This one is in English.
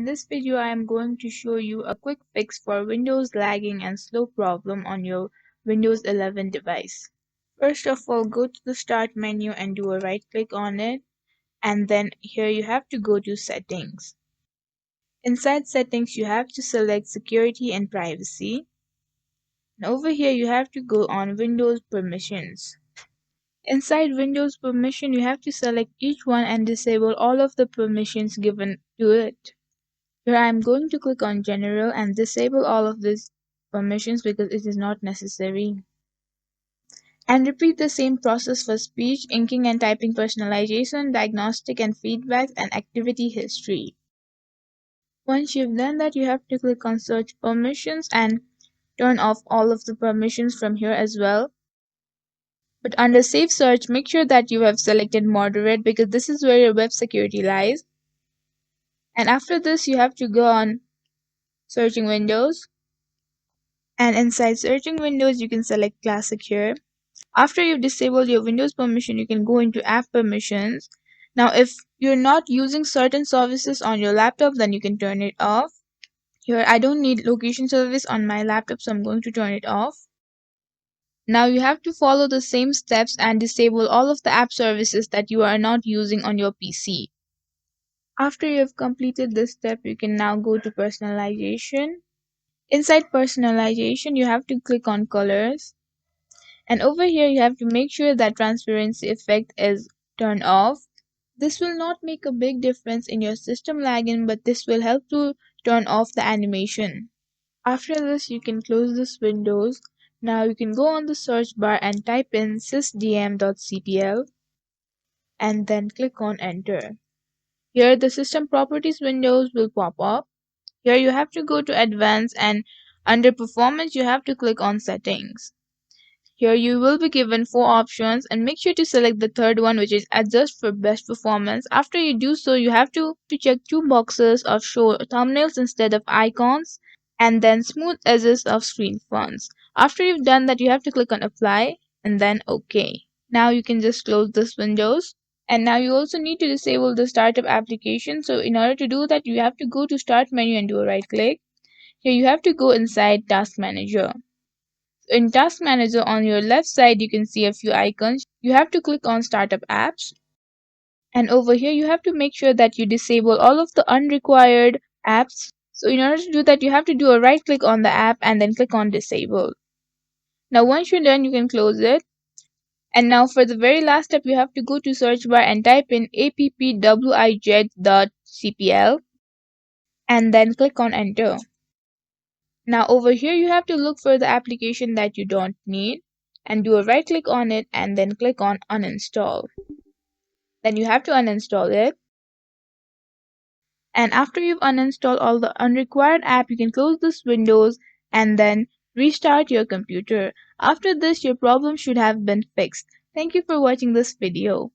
In this video, I am going to show you a quick fix for Windows lagging and slow problem on your Windows 11 device. First of all, go to the Start menu and do a right click on it, and then here you have to go to Settings. Inside Settings, you have to select Security and Privacy. And over here, you have to go on Windows Permissions. Inside Windows Permission, you have to select each one and disable all of the permissions given to it. Here I am going to click on General and disable all of these permissions because it is not necessary. And repeat the same process for speech, inking and typing personalization, diagnostic and feedback, and activity history. Once you've done that, you have to click on Search Permissions and turn off all of the permissions from here as well. But under Save Search, make sure that you have selected Moderate because this is where your web security lies. And after this, you have to go on Searching Windows. And inside Searching Windows, you can select Classic here. After you've disabled your Windows permission, you can go into App Permissions. Now, if you're not using certain services on your laptop, then you can turn it off. Here, I don't need location service on my laptop, so I'm going to turn it off. Now, you have to follow the same steps and disable all of the app services that you are not using on your PC. After you have completed this step, you can now go to Personalization. Inside Personalization, you have to click on Colors. And over here, you have to make sure that transparency effect is turned off. This will not make a big difference in your system lagging, but this will help to turn off the animation. After this, you can close this windows. Now you can go on the search bar and type in sysdm.cpl and then click on Enter. Here the System Properties windows will pop up. Here you have to go to Advanced and under Performance you have to click on Settings. Here you will be given 4 options and make sure to select the third one, which is Adjust for Best Performance. After you do so, you have to check 2 boxes of Show Thumbnails instead of Icons and then Smooth Edges of Screen Fonts. After you've done that, you have to click on Apply and then OK. Now you can just close this windows. And now you also need to disable the startup application. So in order to do that, you have to go to Start menu and do a right click. Here you have to go inside Task Manager. In Task Manager on your left side, you can see a few icons. You have to click on Startup Apps. And over here, you have to make sure that you disable all of the unrequired apps. So in order to do that, you have to do a right click on the app and then click on Disable. Now once you're done, you can close it. And now for the very last step, you have to go to search bar and type in appwij.cpl and then click on Enter. Now over here you have to look for the application that you don't need and do a right click on it and then click on Uninstall. Then you have to uninstall it. And after you've uninstalled all the unrequired app, you can close this windows and then restart your computer. After this, your problem should have been fixed. Thank you for watching this video.